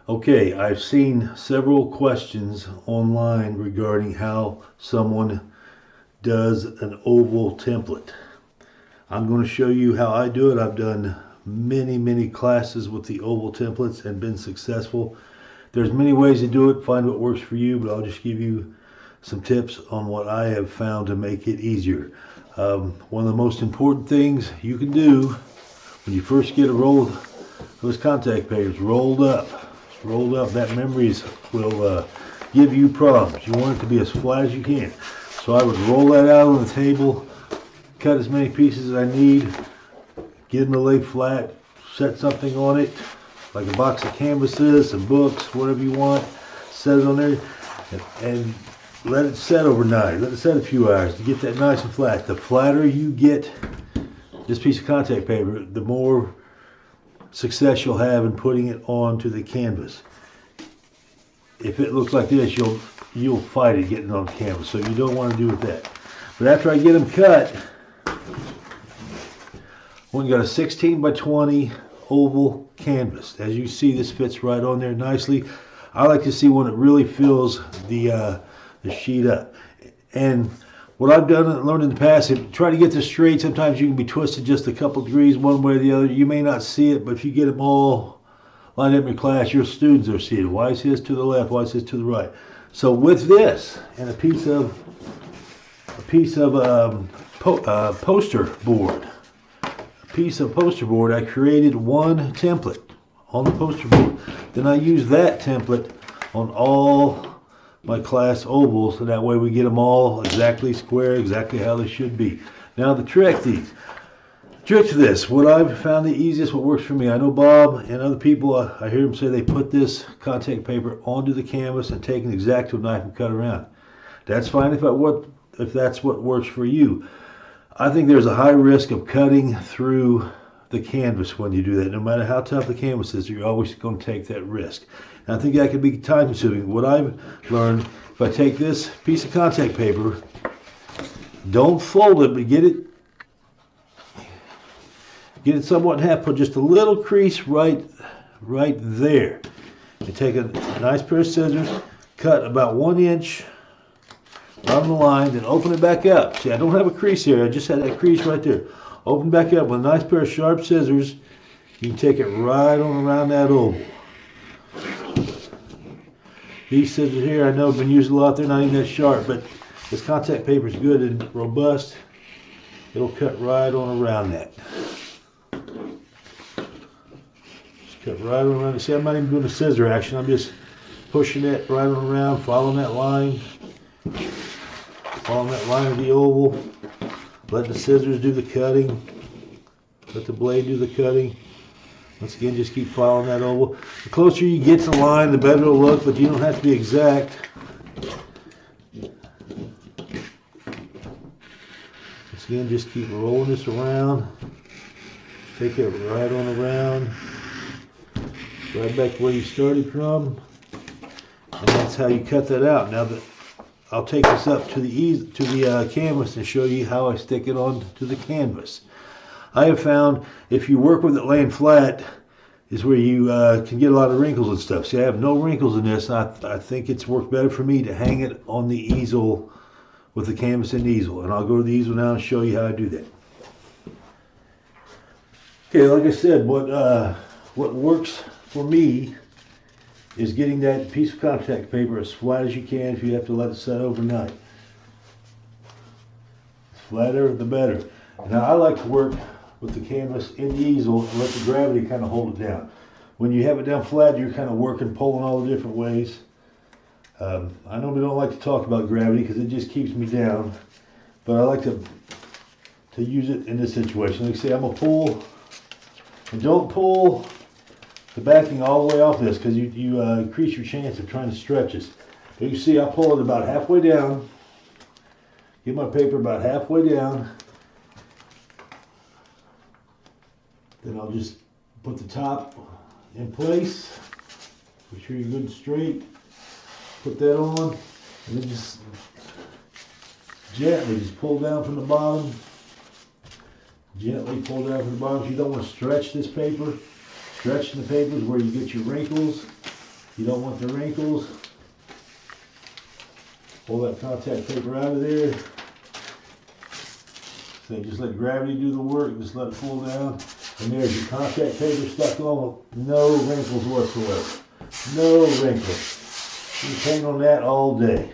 Okay, I've seen several questions online regarding how someone does an oval template. I'm going to show you how I do it. I've done many classes with the oval templates and been successful. There's many ways to do it. Find what works for you, but I'll just give you some tips on what I have found to make it easier. One of the most important things you can do when you first get a roll of those contact papers rolled up, that memories will give you problems. You want it to be as flat as you can. So I would roll that out on the table, cut as many pieces as I need, get them to lay flat, set something on it, like a box of canvases, some books, whatever you want, set it on there, and let it set overnight. Let it set a few hours to get that nice and flat. The flatter you get this piece of contact paper, the more success you'll have in putting it onto the canvas. If it looks like this, you'll fight it getting on the canvas, so you don't want to do with that. But after I get them cut, we got a 16 by 20 oval canvas. As you see, this fits right on there nicely. I like to see when it really fills the sheet up. And what I've done and learned in the past, if try to get this straight, sometimes you can be twisted just a couple degrees one way or the other. You may not see it, but if you get them all lined up in your class, your students are seeing it. Why is his to the left? Why is his to the right? So with this and a piece of poster board, I created one template on the poster board. Then I use that template on all my class ovals, so that way we get them all exactly square, exactly how they should be. Now the trick to this, what I've found the easiest, what works for me, I know Bob and other people, I hear them say they put this contact paper onto the canvas and take an X-Acto knife and cut around. That's fine if that's what works for you. I think there's a high risk of cutting through the canvas when you do that. No matter how tough the canvas is, you're always going to take that risk. And I think that can be time consuming. What I've learned, if I take this piece of contact paper, don't fold it, but get it somewhat in half, put just a little crease right there. And take a nice pair of scissors, cut about 1 inch on the line, then open it back up. See, I don't have a crease here, I just had that crease right there. Open back up with a nice pair of sharp scissors. You can take it right on around that oval. These scissors here, I know have been used a lot, they're not even that sharp, but this contact paper is good and robust. It'll cut right on around that. Just cut right on around it. See, I'm not even doing a scissor action, I'm just pushing it right on around, following that line. Following that line of the oval. Let the scissors do the cutting. Let the blade do the cutting. Once again, just keep following that oval. The closer you get to the line, the better it'll look, but you don't have to be exact. Once again, just keep rolling this around. Take it right on around. Right back where you started from. And that's how you cut that out. Now I'll take this up to the canvas and show you how I stick it on to the canvas. I have found if you work with it laying flat is where you can get a lot of wrinkles and stuff. See, I have no wrinkles in this. I think it's worked better for me to hang it on the easel with the canvas and easel. And I'll go to the easel now and show you how I do that. Okay, like I said, what works for me is getting that piece of contact paper as flat as you can if you have to let it set overnight. The flatter, the better. Now I like to work with the canvas in the easel and let the gravity kind of hold it down. When you have it down flat, you're kind of working, pulling all the different ways. I normally don't like to talk about gravity because it just keeps me down, but I like to use it in this situation. Like I say, I'm gonna pull, and don't pull the backing all the way off this because you increase your chance of trying to stretch this. But you see I pull it about halfway down, get my paper about halfway down, then I'll just put the top in place, make sure you're good and straight, put that on, and then just gently just pull down from the bottom, gently pull down from the bottom. You don't want to stretch this paper. Stretching the paper is where you get your wrinkles. You don't want the wrinkles. Pull that contact paper out of there. So just let gravity do the work, just let it pull down. And there's your contact paper stuck on with no wrinkles whatsoever. No wrinkles. You can paint on that all day.